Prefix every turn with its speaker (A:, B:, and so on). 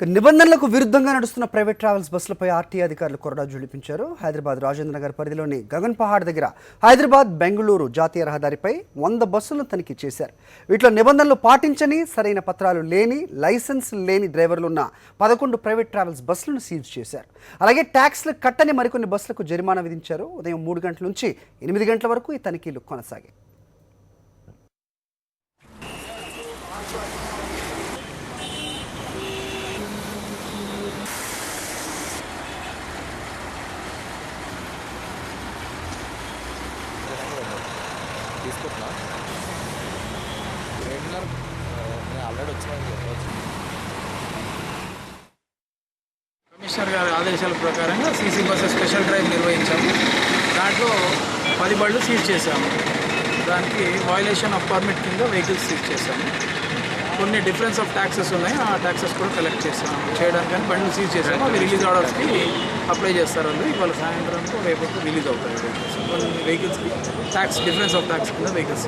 A: నిబంధనలకు విరుద్ధంగా నడుస్తున్న ప్రైవేట్ ట్రావెల్స్ బస్సులపై ఆర్టీఏ అధికారులు కొరడా జుళిపించారు. హైదరాబాద్ రాజేంద్ర నగర్ పరిధిలోని గగన్ పహాడ్ దగ్గర హైదరాబాద్ బెంగళూరు జాతీయ రహదారిపై 100 బస్సులను తనిఖీ చేశారు. వీటిలో నిబంధనలు పాటించని, సరైన పత్రాలు లేని, లైసెన్స్ లేని డ్రైవర్లు ఉన్న 11 ప్రైవేట్ ట్రావెల్స్ బస్సులను సీజ్ చేశారు. అలాగే ట్యాక్స్లు కట్టని మరికొన్ని బస్సులకు జరిమానా విధించారు. ఉదయం 3 గంటల నుంచి 8 గంటల వరకు ఈ తనిఖీలు కొనసాగాయి.
B: తీసుకుంటున్నా రెగ్యులర్ నేను ఆల్రెడీ వచ్చినాను చెప్పవచ్చు.
C: కమిషనర్ గారి ఆదేశాల ప్రకారంగా సీసీ బస్సు స్పెషల్ డ్రైవ్ నిర్వహించాము. దాంట్లో 10 బళ్ళు సీజ్ చేశాము. దానికి వయలేషన్ ఆఫ్ పర్మిట్ కింద వెహికల్స్ సీజ్ చేశాము. కొన్ని డిఫరెన్స్ ఆఫ్ ట్యాక్సెస్ ఉన్నాయి, ఆ ట్యాక్సెస్ కూడా కలెక్ట్ చేయడానికి బండ్లు సీజ్ చేసాము. అవి రిలీజ్ ఆర్డర్స్కి అప్లై చేస్తారు. వాళ్ళు ఇవాళ సాయంత్రం రేపు రిలీజ్ అవుతాయి వెహికల్స్. కొన్ని వెహికల్స్కి ట్యాక్స్ డిఫరెన్స్ ఆఫ్ ట్యాక్స్ కింద వెహికల్స్